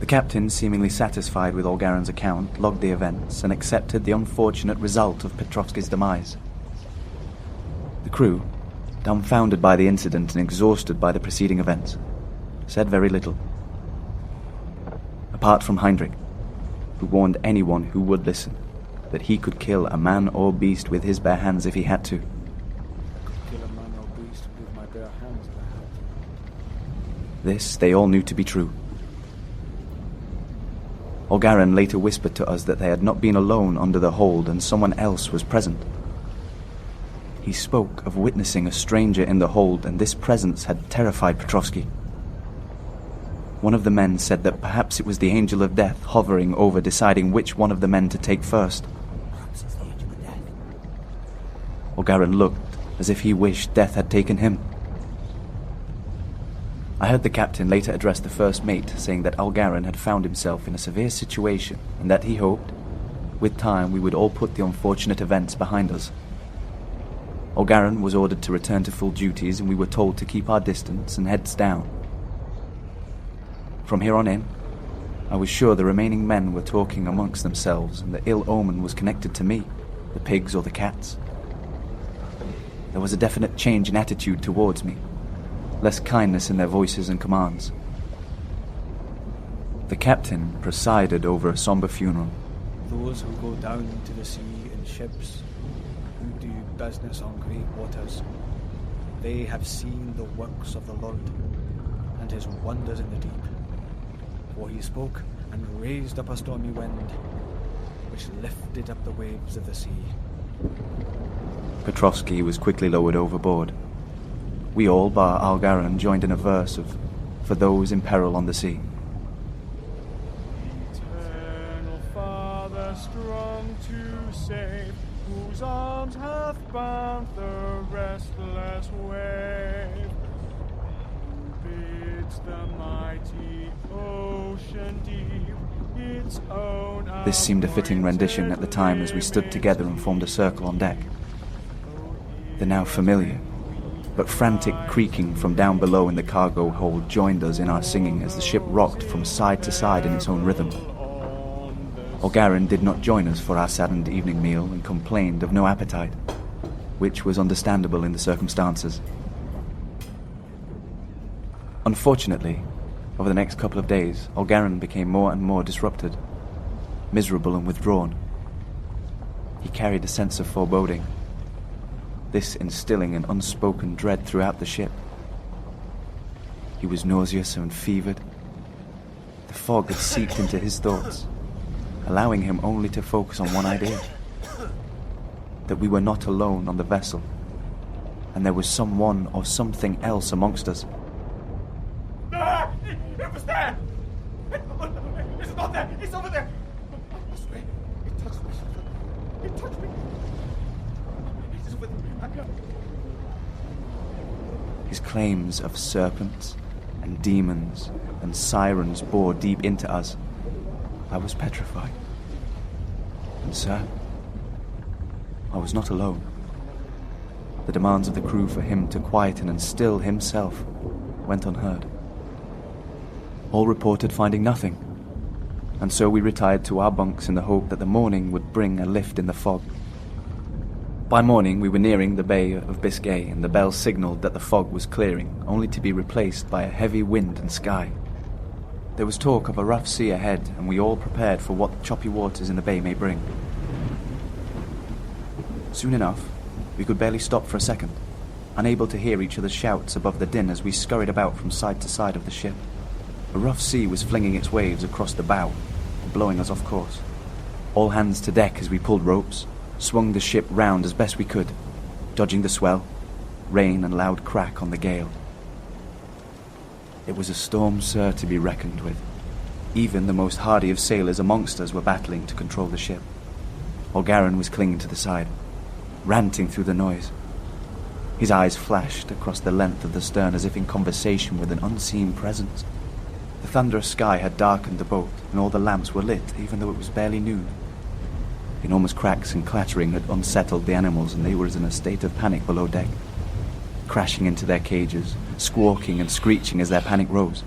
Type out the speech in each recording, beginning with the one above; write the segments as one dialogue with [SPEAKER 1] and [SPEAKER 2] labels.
[SPEAKER 1] The captain, seemingly satisfied with Olgaren's account, logged the events and accepted the unfortunate result of Petrovsky's demise. The crew, dumbfounded by the incident and exhausted by the preceding events, said very little. Apart from Heinrich, who warned anyone who would listen that he could kill a man or beast with his bare hands if he had to. This they all knew to be true. Olgaren later whispered to us that they had not been alone under the hold and someone else was present. He spoke of witnessing a stranger in the hold, and this presence had terrified Petrovsky. One of the men said that perhaps it was the Angel of Death hovering over, deciding which one of the men to take first.
[SPEAKER 2] Perhaps it's the Angel of Death.
[SPEAKER 1] Olgaren looked as if he wished death had taken him. I heard the captain later address the first mate, saying that Olgaren had found himself in a severe situation and that he hoped, with time, we would all put the unfortunate events behind us. Olgaren was ordered to return to full duties, and we were told to keep our distance and heads down. From here on in, I was sure the remaining men were talking amongst themselves, and the ill omen was connected to me, the pigs or the cats. There was a definite change in attitude towards me, less kindness in their voices and commands. The captain presided over a somber funeral.
[SPEAKER 3] Those who go down to the sea in ships, who do business on great waters, they have seen the works of the Lord and his wonders in the deep. For he spoke and raised up a stormy wind, which lifted up the waves of the sea.
[SPEAKER 1] Petrovsky was quickly lowered overboard. We all, bar Olgaren, joined in a verse of "For Those in Peril on the Sea."
[SPEAKER 4] Eternal Father, strong to save, whose arms hath bound the restless wave, bids the mighty ocean deep its own.
[SPEAKER 1] This seemed a fitting rendition at the time as we stood together and formed a circle on deck. The now familiar but frantic creaking from down below in the cargo hold joined us in our singing as the ship rocked from side to side in its own rhythm. Olgaren did not join us for our saddened evening meal and complained of no appetite, which was understandable in the circumstances. Unfortunately, over the next couple of days, Olgaren became more and more disrupted, miserable and withdrawn. He carried a sense of foreboding, this instilling an unspoken dread throughout the ship. He was nauseous and fevered. The fog had seeped into his thoughts, allowing him only to focus on one idea: that we were not alone on the vessel, and there was someone or something else amongst us.
[SPEAKER 4] It was there! It's not there! It's over there! I swear, it touched me. It touched me. It is with me.
[SPEAKER 1] His claims of serpents and demons and sirens bore deep into us. I was petrified. And sir, I was not alone. The demands of the crew for him to quieten and still himself went unheard. All reported finding nothing, and so we retired to our bunks in the hope that the morning would bring a lift in the fog. By morning we were nearing the Bay of Biscay, and the bell signalled that the fog was clearing, only to be replaced by a heavy wind and sky. There was talk of a rough sea ahead, and we all prepared for what the choppy waters in the bay may bring. Soon enough, we could barely stop for a second, unable to hear each other's shouts above the din as we scurried about from side to side of the ship. A rough sea was flinging its waves across the bow, blowing us off course. All hands to deck as we pulled ropes, swung the ship round as best we could, dodging the swell, rain and loud crack on the gale. It was a storm, sir, to be reckoned with. Even the most hardy of sailors amongst us were battling to control the ship. Olgaren was clinging to the side, ranting through the noise. His eyes flashed across the length of the stern as if in conversation with an unseen presence. The thunderous sky had darkened the boat, and all the lamps were lit, even though it was barely noon. Enormous cracks and clattering had unsettled the animals, and they were in a state of panic below deck, crashing into their cages, squawking and screeching as their panic rose.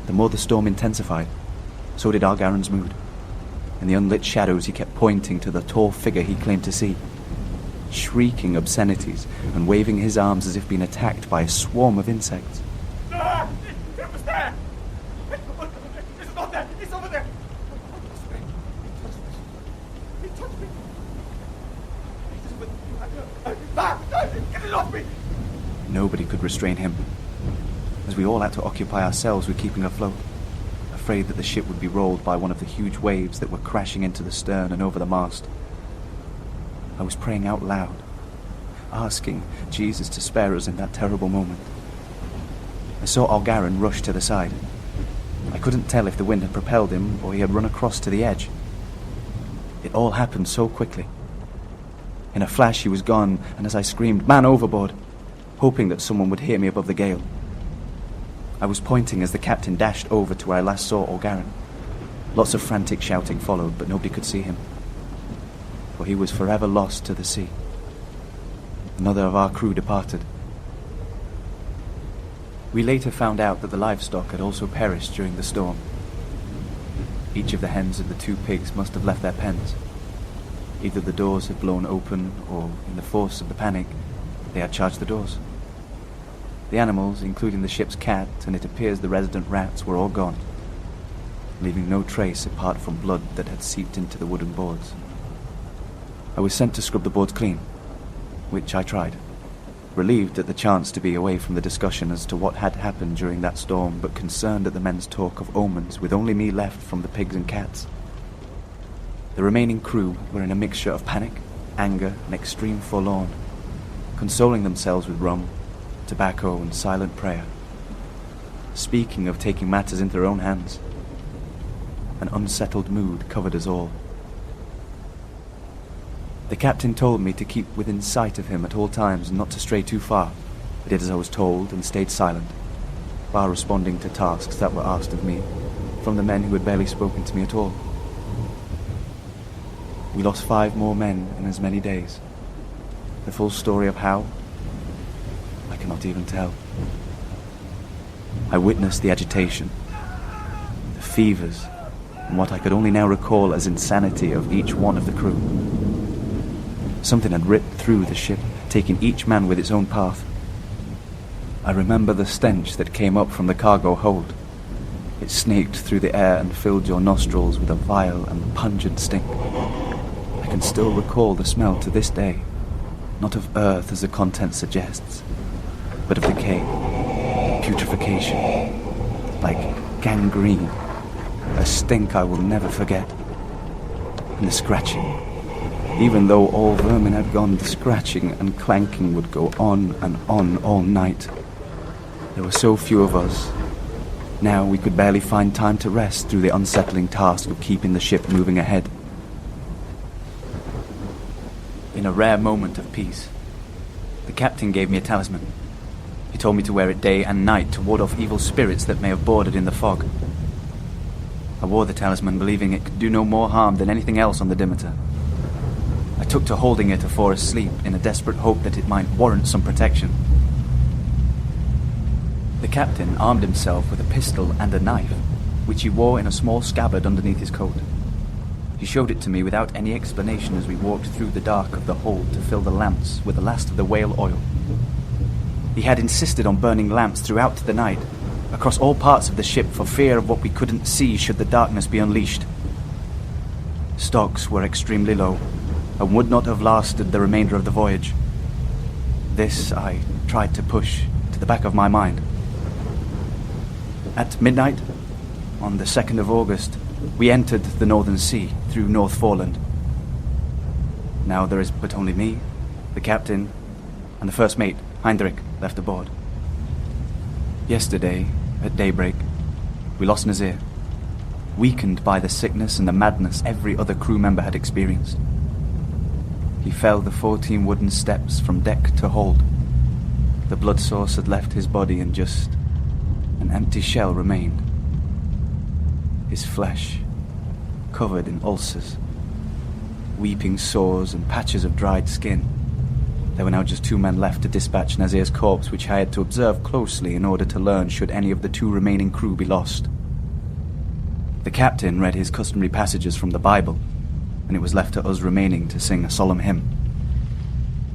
[SPEAKER 1] The more the storm intensified, so did Argaren's mood. In the unlit shadows, he kept pointing to the tall figure he claimed to see, shrieking obscenities and waving his arms as if being attacked by a swarm of insects.
[SPEAKER 4] Ah! It was there! It's not there! It's over there! He touched me! Get it off me!
[SPEAKER 1] Nobody could restrain him, as we all had to occupy ourselves with keeping afloat, afraid that the ship would be rolled by one of the huge waves that were crashing into the stern and over the mast. I was praying out loud, asking Jesus to spare us in that terrible moment. I saw Argaren rush to the side. I couldn't tell if the wind had propelled him or he had run across to the edge. It all happened so quickly. In a flash he was gone, and as I screamed, "Man overboard!" hoping that someone would hear me above the gale. I was pointing as the captain dashed over to where I last saw Argaren. Lots of frantic shouting followed, but nobody could see him, for he was forever lost to the sea. Another of our crew departed. We later found out that the livestock had also perished during the storm. Each of the hens and the 2 pigs must have left their pens. Either the doors had blown open, or, in the force of the panic, they had charged the doors. The animals, including the ship's cat, and it appears the resident rats, were all gone, leaving no trace apart from blood that had seeped into the wooden boards. I was sent to scrub the boards clean, which I tried, relieved at the chance to be away from the discussion as to what had happened during that storm, but concerned at the men's talk of omens, with only me left from the pigs and cats. The remaining crew were in a mixture of panic, anger, and extreme forlorn, consoling themselves with rum, tobacco, and silent prayer, speaking of taking matters into their own hands. An unsettled mood covered us all. The captain told me to keep within sight of him at all times and not to stray too far. I did as I was told and stayed silent, while responding to tasks that were asked of me from the men who had barely spoken to me at all. We lost 5 more men in as many days. The full story of how, I cannot even tell. I witnessed the agitation, the fevers, and what I could only now recall as insanity of each one of the crew. Something had ripped through the ship, taking each man with its own path. I remember the stench that came up from the cargo hold. It snaked through the air and filled your nostrils with a vile and pungent stink. I can still recall the smell to this day, not of earth as the content suggests, but of decay, putrefaction, like gangrene, a stink I will never forget. And the scratching. Even though all vermin had gone, the scratching and clanking would go on and on all night. There were so few of us. Now we could barely find time to rest through the unsettling task of keeping the ship moving ahead. In a rare moment of peace, the captain gave me a talisman. He told me to wear it day and night to ward off evil spirits that may have boarded in the fog. I wore the talisman, believing it could do no more harm than anything else on the Demeter. I took to holding it afore asleep in a desperate hope that it might warrant some protection. The captain armed himself with a pistol and a knife, which he wore in a small scabbard underneath his coat. He showed it to me without any explanation as we walked through the dark of the hold to fill the lamps with the last of the whale oil. He had insisted on burning lamps throughout the night, across all parts of the ship, for fear of what we couldn't see should the darkness be unleashed. Stocks were extremely low, and would not have lasted the remainder of the voyage. This I tried to push to the back of my mind. At midnight, on the 2nd of August, we entered the Northern Sea through North Foreland. Now there is but only me, the captain, and the first mate, Heinrich, left aboard. Yesterday, at daybreak, we lost Nazir, weakened by the sickness and the madness every other crew member had experienced. He fell the 14 wooden steps from deck to hold. The blood source had left his body and just an empty shell remained. His flesh covered in ulcers, weeping sores and patches of dried skin. There were now just 2 men left to dispatch Nazir's corpse, which I had to observe closely in order to learn should any of the 2 remaining crew be lost. The captain read his customary passages from the Bible, and it was left to us remaining to sing a solemn hymn.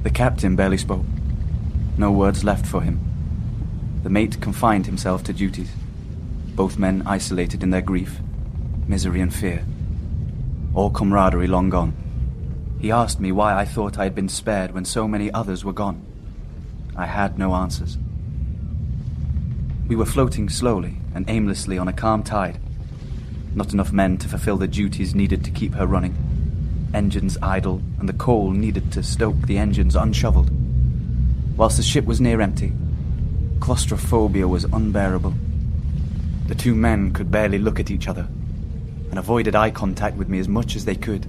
[SPEAKER 1] The captain barely spoke. No words left for him. The mate confined himself to duties, both men isolated in their grief, misery and fear. All camaraderie long gone. He asked me why I thought I had been spared when so many others were gone. I had no answers. We were floating slowly and aimlessly on a calm tide. Not enough men to fulfill the duties needed to keep her running. Engines idle, and the coal needed to stoke the engines unshoveled. Whilst the ship was near empty, claustrophobia was unbearable. The 2 men could barely look at each other, and avoided eye contact with me as much as they could,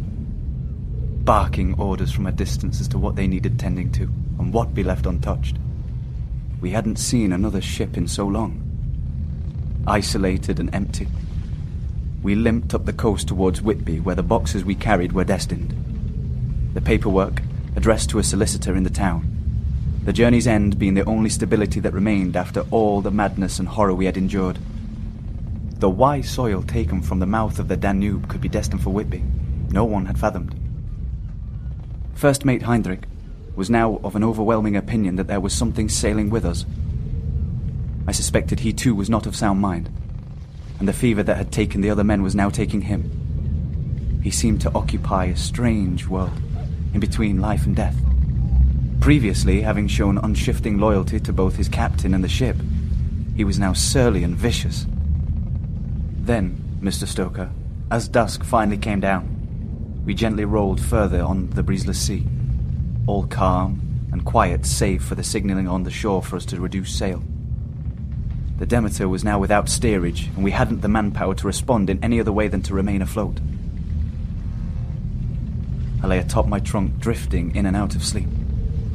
[SPEAKER 1] barking orders from a distance as to what they needed tending to, and what be left untouched. We hadn't seen another ship in so long. Isolated and empty, we limped up the coast towards Whitby, where the boxes we carried were destined. The paperwork addressed to a solicitor in the town, the journey's end being the only stability that remained after all the madness and horror we had endured. The why soil taken from the mouth of the Danube could be destined for Whitby, no one had fathomed. First Mate Heinrich was now of an overwhelming opinion that there was something sailing with us. I suspected he too was not of sound mind, and the fever that had taken the other men was now taking him. He seemed to occupy a strange world, in between life and death. Previously, having shown unshifting loyalty to both his captain and the ship, he was now surly and vicious. Then, Mr. Stoker, as dusk finally came down, we gently rolled further on the breezeless sea, all calm and quiet save for the signalling on the shore for us to reduce sail. The Demeter was now without steerage, and we hadn't the manpower to respond in any other way than to remain afloat. I lay atop my trunk, drifting in and out of sleep,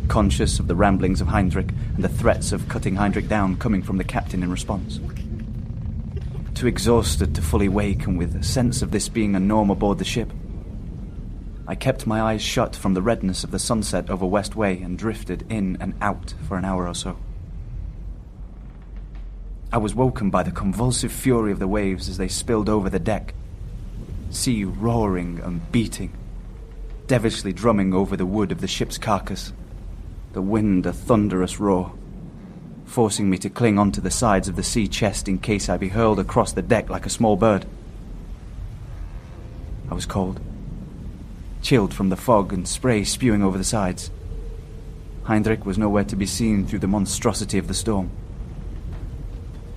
[SPEAKER 1] conscious of the ramblings of Heinrich and the threats of cutting Heinrich down coming from the captain in response. Too exhausted to fully wake, and with a sense of this being a norm aboard the ship, I kept my eyes shut from the redness of the sunset over West Way and drifted in and out for an hour or so. I was woken by the convulsive fury of the waves as they spilled over the deck, sea roaring and beating, devilishly drumming over the wood of the ship's carcass, the wind a thunderous roar, forcing me to cling onto the sides of the sea chest in case I be hurled across the deck like a small bird. I was cold, chilled from the fog and spray spewing over the sides. Heinrich was nowhere to be seen through the monstrosity of the storm.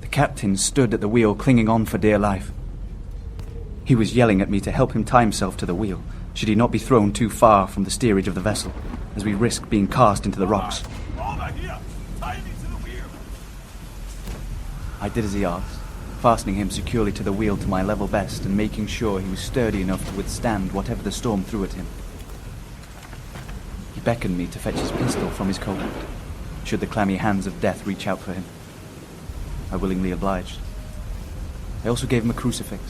[SPEAKER 1] The captain stood at the wheel, clinging on for dear life. He was yelling at me to help him tie himself to the wheel, should he not be thrown too far from the steerage of the vessel, as we risked being cast into the rocks. I did as he asked, fastening him securely to the wheel to my level best and making sure he was sturdy enough to withstand whatever the storm threw at him. He beckoned me to fetch his pistol from his coat, should the clammy hands of death reach out for him. I willingly obliged. I also gave him a crucifix,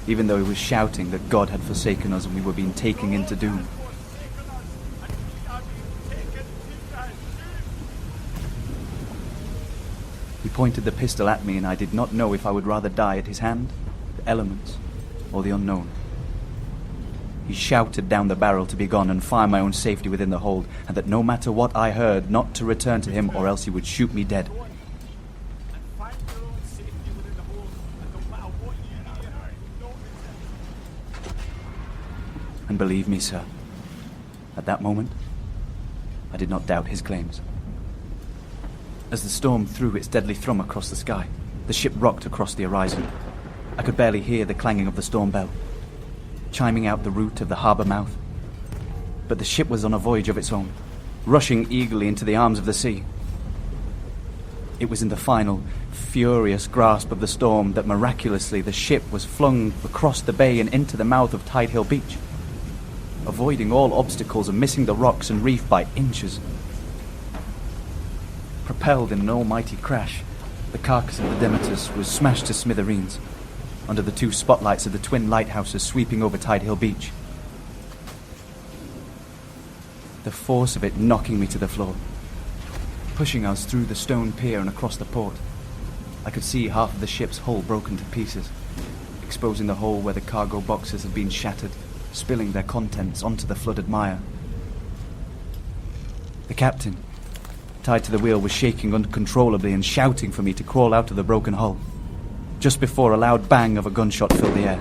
[SPEAKER 1] even though he was shouting that God had forsaken us and we were being taken into doom. He pointed the pistol at me, and I did not know if I would rather die at his hand, the elements, or the unknown. He shouted down the barrel to be gone and find my own safety within the hold, and that no matter what I heard, not to return to him, or else he would shoot me dead. And believe me, sir, at that moment, I did not doubt his claims. As the storm threw its deadly thrum across the sky, the ship rocked across the horizon. I could barely hear the clanging of the storm bell, chiming out the route of the harbour mouth. But the ship was on a voyage of its own, rushing eagerly into the arms of the sea. It was in the final, furious grasp of the storm that miraculously the ship was flung across the bay and into the mouth of Tide Hill Beach, avoiding all obstacles and missing the rocks and reef by inches. Propelled in an almighty crash, the carcass of the Demeters was smashed to smithereens under the 2 spotlights of the twin lighthouses sweeping over Tide Hill Beach. the force of it knocking me to the floor, pushing us through the stone pier and across the port. I could see half of the ship's hull broken to pieces, exposing the hole where the cargo boxes had been shattered, spilling their contents onto the flooded mire. The captain, tied to the wheel, was shaking uncontrollably and shouting for me to crawl out of the broken hull, just before a loud bang of a gunshot filled the air.